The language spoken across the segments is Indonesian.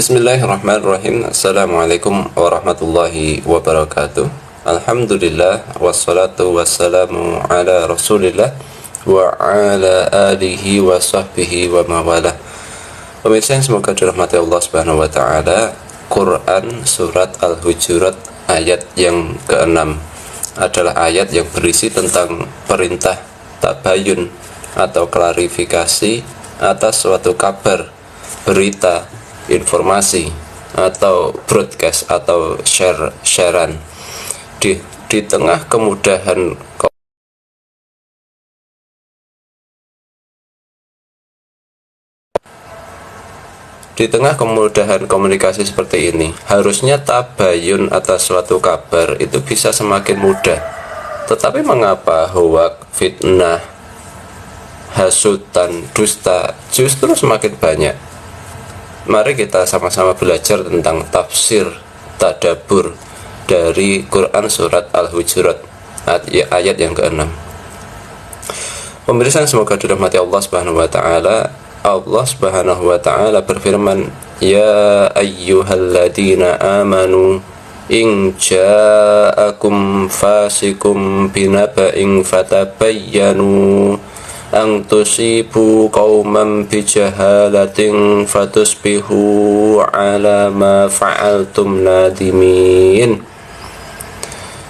Bismillahirrahmanirrahim. Assalamualaikum warahmatullahi wabarakatuh. Alhamdulillah wassalatu wassalamu ala Rasulillah wa ala alihi wa sahbihi wa mawalah. Pemirsa yang semoga dirahmati Allah Subhanahu wa taala, Quran surat Al-Hujurat ayat yang ke-6 adalah ayat yang berisi tentang perintah tabayun atau klarifikasi atas suatu kabar, berita, informasi atau broadcast atau sharean di tengah kemudahan komunikasi seperti ini. Harusnya tabayun atas suatu kabar itu bisa semakin mudah, tetapi mengapa hoak, fitnah, hasutan, dusta justru semakin banyak? Mari kita sama-sama belajar tentang tafsir tadabbur dari Quran surat Al-Hujurat ayat yang ke-6. Pemirsa semoga dirahmati Allah Subhanahu wa taala. Allah Subhanahu wa taala berfirman, "Ya ayyuhalladzina amanu in ja'akum fasikum binaba'in fatabayyanu ang tusibu qauman bijahalatin fatusbihu ala ma fa'altum nadimin."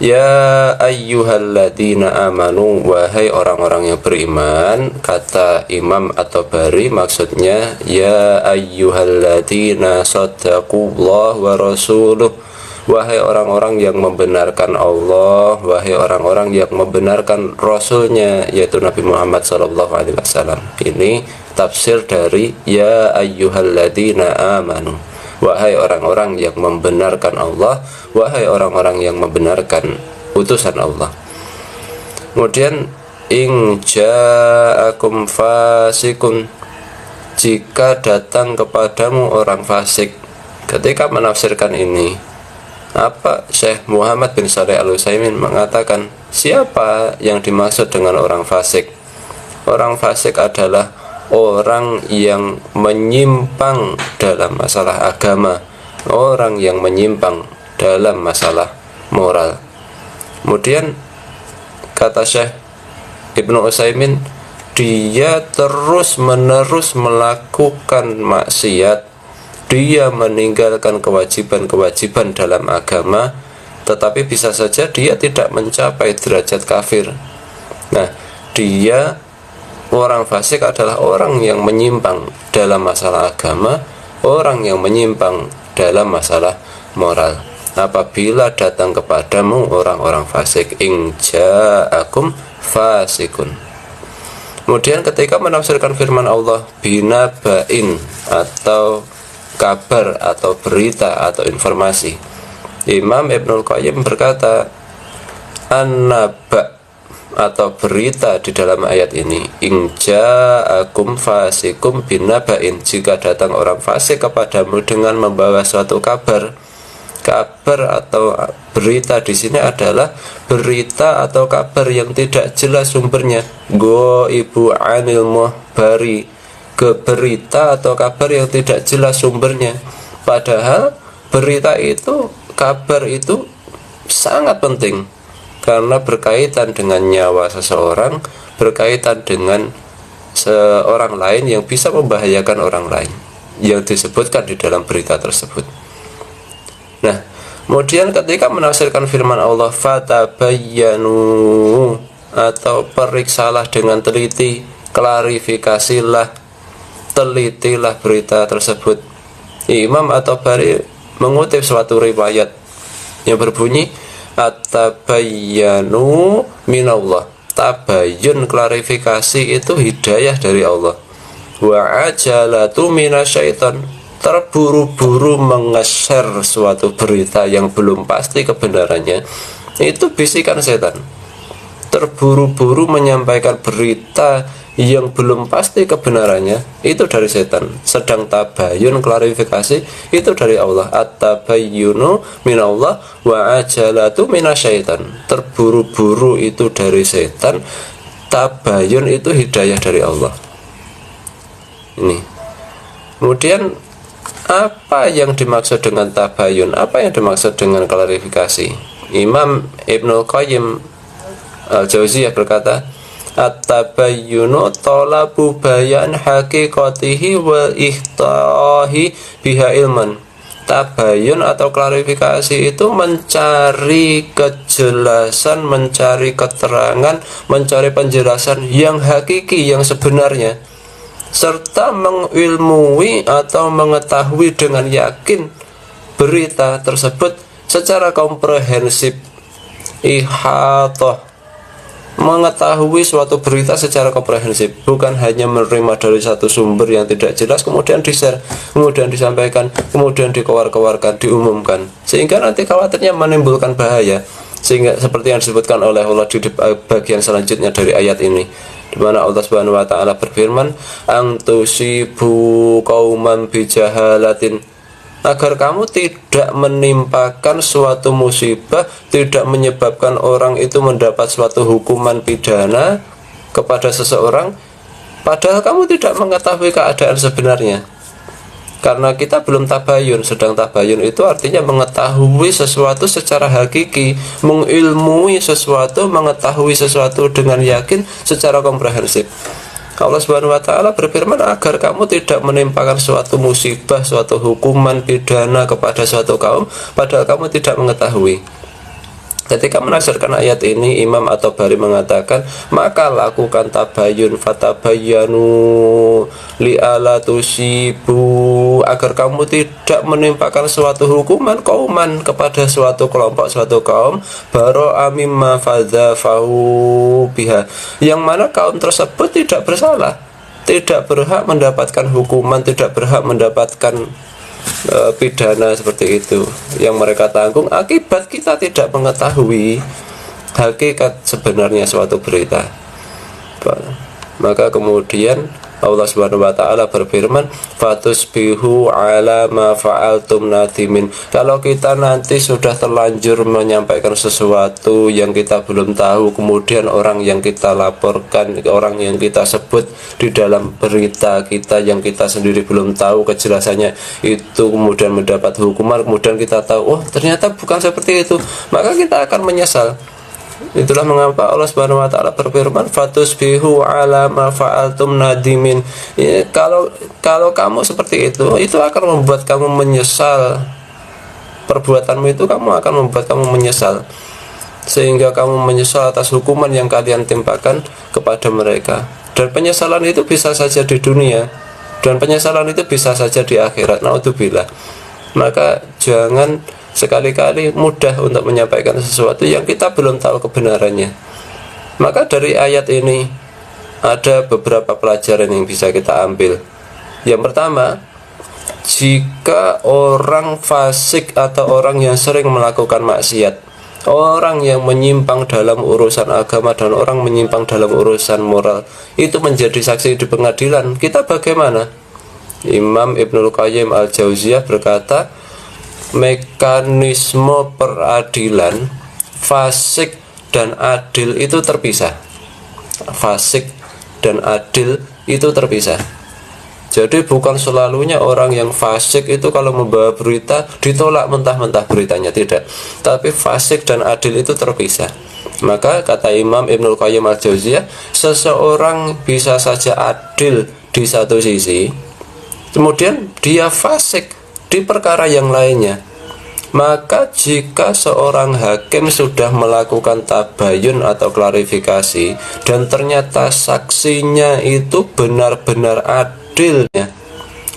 Ya ayyuhalladzina amanu, wahai orang-orang yang beriman. Kata Imam At-Tabari maksudnya ya ayyuhalladzina sadaqullah wa rasuluh, wahai orang-orang yang membenarkan Allah, wahai orang-orang yang membenarkan Rasulnya, yaitu Nabi Muhammad SAW. Ini tafsir dari ya ayyuhalladzina amanu, wahai orang-orang yang membenarkan Allah, wahai orang-orang yang membenarkan utusan Allah. Kemudian in ja'akum fasikun, jika datang kepadamu orang fasik. Ketika menafsirkan ini, apa Syekh Muhammad bin Shalih Al-Utsaimin mengatakan, siapa yang dimaksud dengan orang fasik? Orang fasik adalah orang yang menyimpang dalam masalah agama, orang yang menyimpang dalam masalah moral. Kemudian kata Syekh Ibnu Utsaimin, dia terus-menerus melakukan maksiat, dia meninggalkan kewajiban-kewajiban dalam agama, tetapi bisa saja dia tidak mencapai derajat kafir. Nah, orang fasik adalah orang yang menyimpang dalam masalah agama, orang yang menyimpang dalam masalah moral. Apabila datang kepadamu orang-orang fasik, in ja'akum fasikun. Kemudian ketika menafsirkan firman Allah binaba'in atau kabar atau berita atau informasi, Imam Ibnul Qayyim berkata, an-naba' atau berita di dalam ayat ini, in ja'akum fasikum binaba'in, jika datang orang fasik kepadamu dengan membawa suatu kabar. Kabar atau berita di sini adalah berita atau kabar yang tidak jelas sumbernya. Go ibu anil muhbari, ke berita atau kabar yang tidak jelas sumbernya. Padahal berita itu, kabar itu sangat penting karena berkaitan dengan nyawa seseorang, berkaitan dengan seorang lain yang bisa membahayakan orang lain yang disebutkan di dalam berita tersebut. Nah, kemudian ketika menafsirkan firman Allah fatabayyanu atau periksalah dengan teliti, klarifikasilah, telitilah berita tersebut. Imam At-Tabari mengutip suatu riwayat yang berbunyi at-tabayyanu minallah, tabayyun klarifikasi itu hidayah dari Allah. Wa ajalatu minasyaiton, terburu-buru menge-share suatu berita yang belum pasti kebenarannya, itu bisikan setan. Terburu-buru menyampaikan berita yang belum pasti kebenarannya, itu dari setan. Sedang tabayun klarifikasi itu dari Allah. At-tabayyunu minallah wa ajalatu minasyaitan. Terburu-buru itu dari setan, tabayun itu hidayah dari Allah. Ini. Kemudian Apa yang dimaksud dengan tabayun? Apa yang dimaksud dengan klarifikasi? Imam Ibnul Qayyim Al-Jauziyah berkata, at-tabayyunu talabu bayan haqiqatihi wal ihtahi biha ilman. Tabayun atau klarifikasi itu mencari kejelasan, mencari keterangan, mencari penjelasan yang hakiki, yang sebenarnya, serta mengilmui atau mengetahui dengan yakin berita tersebut secara komprehensif. Ihatah, mengetahui suatu berita secara komprehensif, bukan hanya menerima dari satu sumber yang tidak jelas kemudian di-share, kemudian disampaikan, kemudian dikeluarkan, diumumkan, sehingga nanti khawatirnya menimbulkan bahaya. Sehingga seperti yang disebutkan oleh Allah di bagian selanjutnya dari ayat ini, di mana Allah Subhanahu wa taala berfirman, "Antusibu qauman bijahalatin", agar kamu tidak menimpakan suatu musibah, tidak menyebabkan orang itu mendapat suatu hukuman pidana kepada seseorang, padahal kamu tidak mengetahui keadaan sebenarnya. Karena kita belum tabayun. Sedang tabayun itu artinya mengetahui sesuatu secara hakiki, mengilmui sesuatu, mengetahui sesuatu dengan yakin secara komprehensif. Allah Subhanahu wa taala berfirman agar kamu tidak menimpakan suatu musibah, suatu hukuman pidana kepada suatu kaum padahal kamu tidak mengetahui. Ketika menafsirkan ayat ini, Imam At-Tabari mengatakan, maka lakukan tabayun, fatabayyanu li'ala tusibu, agar kamu tidak menimpakan suatu hukuman kauman kepada suatu kelompok, suatu kaum, baro amimma fadzafahu biha, yang mana kaum tersebut tidak bersalah, tidak berhak mendapatkan hukuman, tidak berhak mendapatkan pidana seperti itu yang mereka tanggung akibat kita tidak mengetahui hakikat sebenarnya suatu berita. Maka kemudian Allah Subhanahu wa taala berfirman, fatusbihu ala ma fa'altum nadimin. Kalau kita nanti sudah terlanjur menyampaikan sesuatu yang kita belum tahu, kemudian orang yang kita laporkan, orang yang kita sebut di dalam berita kita yang kita sendiri belum tahu kejelasannya itu kemudian mendapat hukuman, kemudian kita tahu, oh ternyata bukan seperti itu, maka kita akan menyesal. Itulah mengapa Allah Subhanahu wa taala berfirman, fatusbihu ala ma fa'altum nadimin. Ya, kalau kamu seperti itu akan membuat kamu menyesal. Perbuatanmu itu kamu akan membuat kamu menyesal, sehingga kamu menyesal atas hukuman yang kalian timpakan kepada mereka. Dan penyesalan itu bisa saja di dunia, dan penyesalan itu bisa saja di akhirat. Naudzubillah. Maka jangan sekali-kali mudah untuk menyampaikan sesuatu yang kita belum tahu kebenarannya. Maka dari ayat ini ada beberapa pelajaran yang bisa kita ambil. Yang pertama, jika orang fasik atau orang yang sering melakukan maksiat, orang yang menyimpang dalam urusan agama dan orang menyimpang dalam urusan moral itu menjadi saksi di pengadilan, kita bagaimana? Imam Ibnul Qayyim Al-Jauziyah berkata, mekanisme peradilan fasik dan adil itu terpisah. Fasik dan adil itu terpisah. Jadi bukan selalunya orang yang fasik itu kalau membawa berita ditolak mentah-mentah beritanya, tidak. Tapi fasik dan adil itu terpisah. Maka kata Imam Ibnul Qayyim Al-Jauziyah, seseorang bisa saja adil di satu sisi, kemudian dia fasik di perkara yang lainnya. Maka jika seorang hakim sudah melakukan tabayun atau klarifikasi dan ternyata saksinya itu benar-benar adilnya,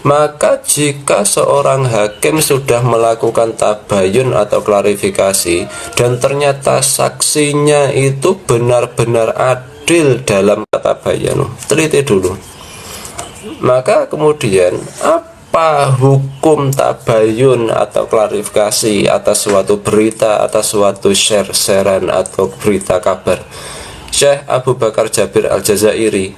maka jika seorang hakim sudah melakukan tabayun atau klarifikasi dan ternyata saksinya itu benar-benar adil dalam tabayun, teliti dulu. Maka kemudian apa hukum tabayun atau klarifikasi atas suatu berita, atas suatu share-sharean atau berita kabar? Syekh Abu Bakar Jabir Al-Jazairi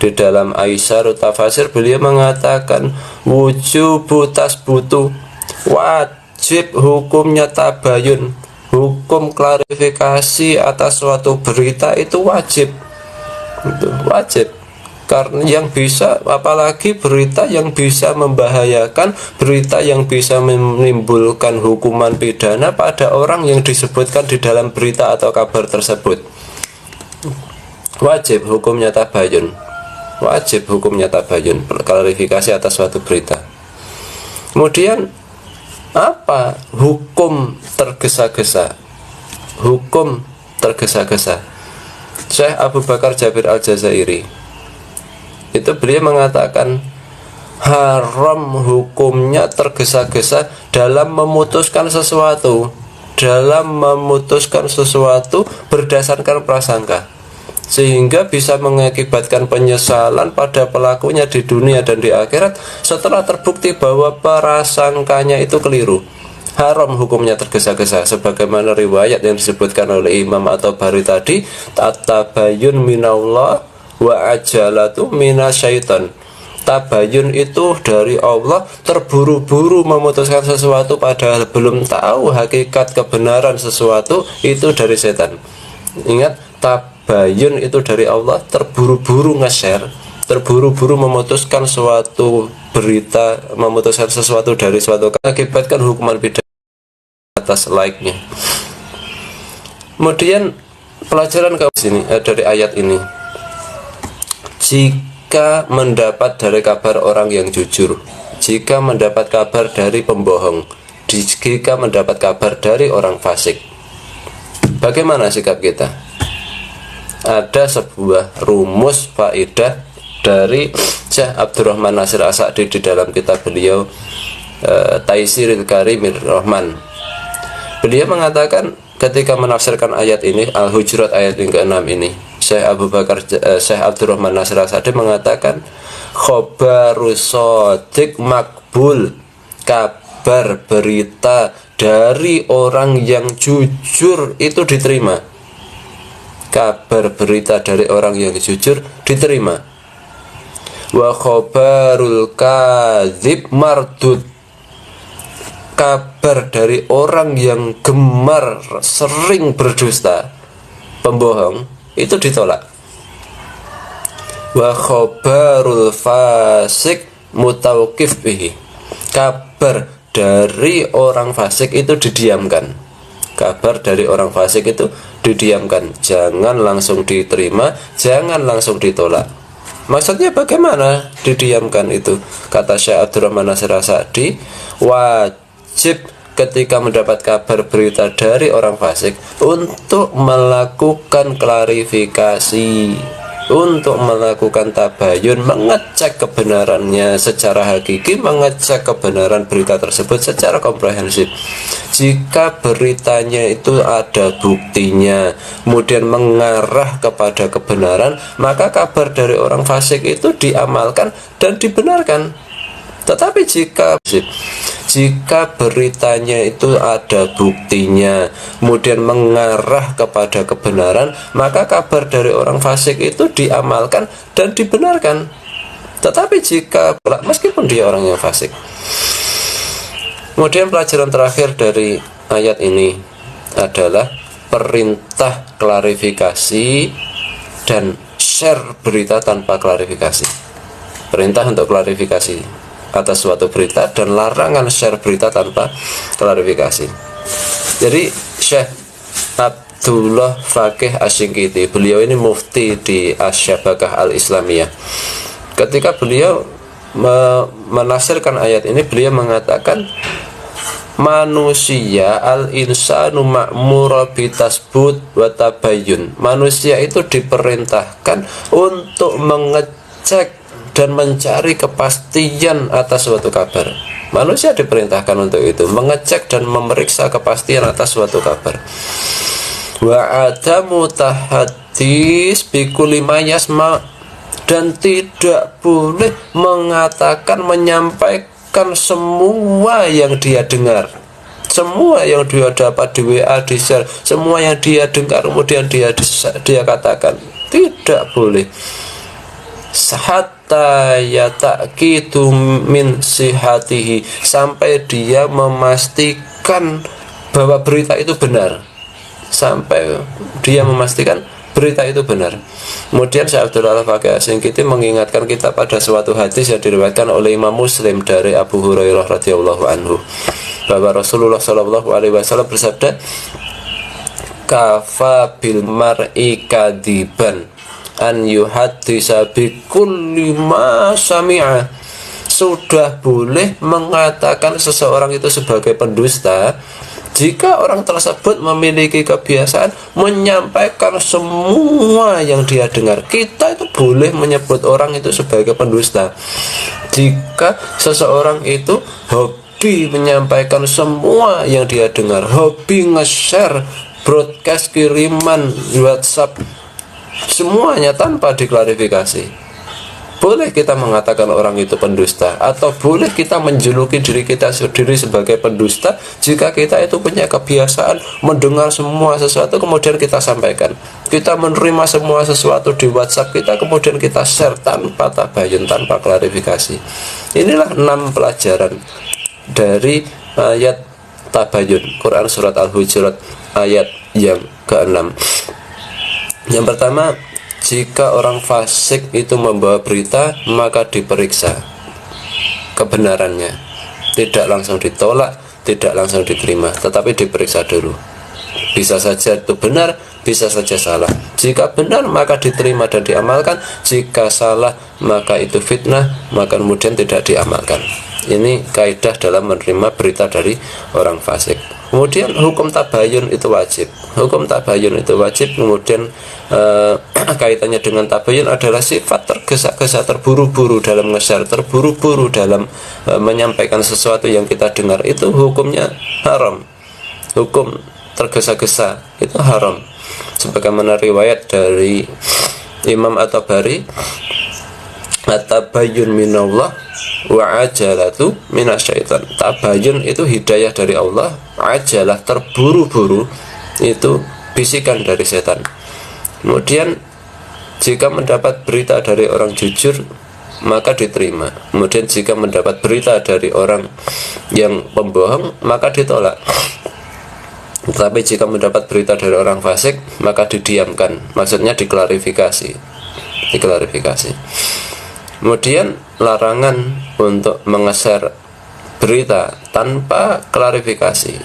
di dalam Aisarut Tafasir beliau mengatakan, wujubu tasbutu, wajib hukumnya tabayun, hukum klarifikasi atas suatu berita itu wajib. Itu wajib. Karena yang bisa, apalagi berita yang bisa membahayakan, berita yang bisa menimbulkan hukuman pidana pada orang yang disebutkan di dalam berita atau kabar tersebut. Wajib hukumnya tabayun. Wajib hukumnya tabayun, klarifikasi atas suatu berita. Kemudian apa hukum tergesa-gesa? Hukum tergesa-gesa. Syekh Abu Bakar Jabir Al-Jazairi itu beliau mengatakan haram hukumnya tergesa-gesa dalam memutuskan sesuatu, berdasarkan prasangka, sehingga bisa mengakibatkan penyesalan pada pelakunya di dunia dan di akhirat setelah terbukti bahwa prasangkanya itu keliru. Haram hukumnya tergesa-gesa, sebagaimana riwayat yang disebutkan oleh Imam At-Tabari tadi, at-tabayyun minallah wa ajalatu minasyaiton. Tabayun itu dari Allah, terburu-buru memutuskan sesuatu padahal belum tahu hakikat kebenaran sesuatu, itu dari setan. Ingat, tabayun itu dari Allah, terburu-buru nge-share, terburu-buru memutuskan suatu berita, memutuskan sesuatu dari suatu, akibatkan hukuman pidana atas like-nya. Kemudian pelajaran ke sini dari ayat ini, jika mendapat dari kabar orang yang jujur, jika mendapat kabar dari pembohong, jika mendapat kabar dari orang fasik, bagaimana sikap kita? Ada sebuah rumus faedah dari Syekh Abdurrahman Nasir As-Sa'di di dalam kitab beliau Taisiril Karimir Rahman. Beliau mengatakan ketika menafsirkan ayat ini, Al-Hujurat ayat yang ke-6 ini, Syekh Abdurrahman Nasir As-Sa'di mengatakan khobarus shadiq makbul, kabar berita dari orang yang jujur itu diterima. Kabar berita dari orang yang jujur diterima. Wa khobarul kadzib mardud, kabar dari orang yang gemar sering berdusta, pembohong, itu ditolak. Wa khobarul fasik mutawqif bihi, kabar dari orang fasik itu didiamkan. Kabar dari orang fasik itu didiamkan, jangan langsung diterima, jangan langsung ditolak. Maksudnya bagaimana didiamkan itu? Kata Syekh Abdurrahman Nasir As-Sa'di, wajib ketika mendapat kabar berita dari orang fasik untuk melakukan klarifikasi, untuk melakukan tabayun, mengecek kebenarannya secara hakiki, mengecek kebenaran berita tersebut secara komprehensif. Jika beritanya itu ada buktinya, kemudian mengarah kepada kebenaran, maka kabar dari orang fasik itu diamalkan dan dibenarkan. Tetapi jika beritanya itu ada buktinya, kemudian mengarah kepada kebenaran, maka kabar dari orang fasik itu diamalkan dan dibenarkan. Tetapi jika meskipun dia orang yang fasik. Kemudian pelajaran terakhir dari ayat ini adalah perintah klarifikasi dan share berita tanpa klarifikasi. Perintah untuk klarifikasi atas suatu berita dan larangan share berita tanpa klarifikasi. Jadi Syekh Abdullah Faqih Asy-Syinkiti, beliau ini mufti di Asy-Syabakah Al-Islamiyah. Ketika beliau menafsirkan ayat ini, beliau mengatakan manusia al-insanu ma'mura bitasbut wa tabayyun. Manusia itu diperintahkan untuk mengecek dan mencari kepastian atas suatu kabar. Manusia diperintahkan untuk itu, mengecek dan memeriksa kepastian atas suatu kabar. Wa adamu tahaddis bi kulli ma yasma, dan tidak boleh mengatakan, menyampaikan semua yang dia dengar, semua yang dia dapat di WA, di share, semua yang dia dengar kemudian dia katakan, tidak boleh. Hatta yataqitu min sihatihi, sampai dia memastikan bahwa berita itu benar, sampai dia memastikan berita itu benar. Kemudian Syekh Abdul Al-Faqih As-Singkiti mengingatkan kita pada suatu hadis yang diriwayatkan oleh Imam Muslim dari Abu Hurairah radhiyallahu anhu, bahwa Rasulullah Shallallahu alaihi wasallam bersabda, kafa bil mar'i kadiban an yuhaddisa bi kulli ma sami'a. Sudah boleh mengatakan seseorang itu sebagai pendusta jika orang tersebut memiliki kebiasaan menyampaikan semua yang dia dengar. Kita itu boleh menyebut orang itu sebagai pendusta jika seseorang itu hobi menyampaikan semua yang dia dengar, hobi nge-share, broadcast, kiriman WhatsApp, semuanya tanpa diklarifikasi. Boleh kita mengatakan orang itu pendusta, atau boleh kita menjuluki diri kita sendiri sebagai pendusta jika kita itu punya kebiasaan mendengar semua sesuatu kemudian kita sampaikan. Kita menerima semua sesuatu di WhatsApp kita kemudian kita share tanpa tabayun, tanpa klarifikasi. Inilah 6 pelajaran dari ayat tabayun Quran surat Al-Hujurat ayat yang ke-6. Yang pertama, jika orang fasik itu membawa berita, maka diperiksa kebenarannya. Tidak langsung ditolak, tidak langsung diterima, tetapi diperiksa dulu. Bisa saja itu benar, bisa saja salah. Jika benar, maka diterima dan diamalkan. Jika salah, maka itu fitnah, maka kemudian tidak diamalkan. Ini kaidah dalam menerima berita dari orang fasik. Kemudian hukum tabayun itu wajib. Hukum tabayun itu wajib. Kemudian kaitannya dengan tabayun adalah sifat tergesa-gesa, terburu-buru dalam nge-share, terburu-buru dalam menyampaikan sesuatu yang kita dengar. Itu hukumnya haram. Hukum tergesa-gesa itu haram. Sebagaimana riwayat dari Imam At-Tabari, at-tabayyun minallah wa ajalatu minasyaitan. Tabayun itu hidayah dari Allah, ajalah terburu-buru itu bisikan dari setan. Kemudian jika mendapat berita dari orang jujur maka diterima. Kemudian jika mendapat berita dari orang yang pembohong maka ditolak. Tetapi jika mendapat berita dari orang fasik maka didiamkan. Maksudnya diklarifikasi. Kemudian larangan untuk menge-share berita tanpa klarifikasi.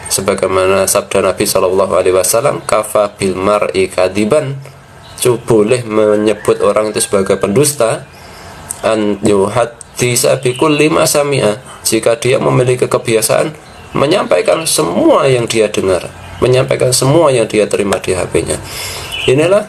Sebagaimana sabda Nabi SAW, kafa bil mar'i kadiban, boleh menyebut orang itu sebagai pendusta, an yuhaddisa bi kulli ma sami'a, jika dia memiliki kebiasaan menyampaikan semua yang dia dengar, menyampaikan semua yang dia terima di HP-nya. Inilah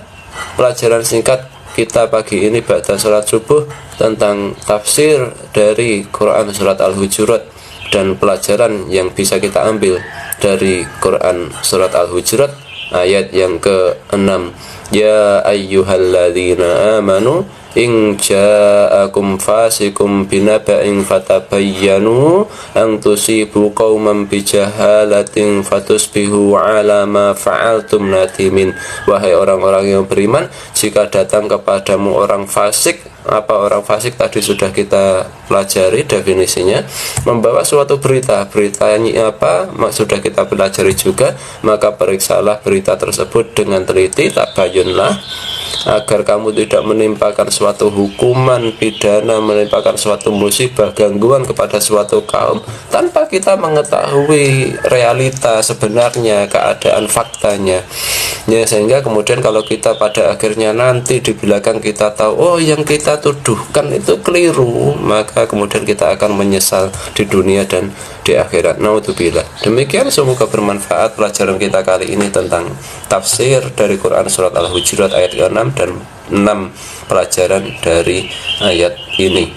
pelajaran singkat kita pagi ini ba'da salat subuh tentang tafsir dari Quran surat Al-Hujurat dan pelajaran yang bisa kita ambil dari Quran surat Al-Hujurat ayat yang ke-6. Ya ayyuhalladzina amanu in ja'akum fasikum binaba'in fatabayyanu an tusibu qauman bijahalatin fatusbihu ala ma fa'altum nadimin. Wahai orang-orang yang beriman, jika datang kepadamu orang fasik, apa orang fasik tadi sudah kita pelajari definisinya, membawa suatu berita. Beritanya apa? Sudah kita pelajari juga. Maka periksalah berita tersebut dengan teliti, tabayunlah, agar kamu tidak menimpakan suatu hukuman pidana, menimpakan suatu musibah, gangguan kepada suatu kaum tanpa kita mengetahui realita sebenarnya, keadaan faktanya ya, sehingga kemudian kalau kita pada akhirnya nanti di belakang kita tahu oh yang kita tuduhkan itu keliru, maka kemudian kita akan menyesal di dunia dan di akhirat. Naudzubillah. Demikian, semoga bermanfaat pelajaran kita kali ini tentang tafsir dari Quran surat Al-Hujurat ayat ke-6 dan 6 pelajaran dari ayat ini.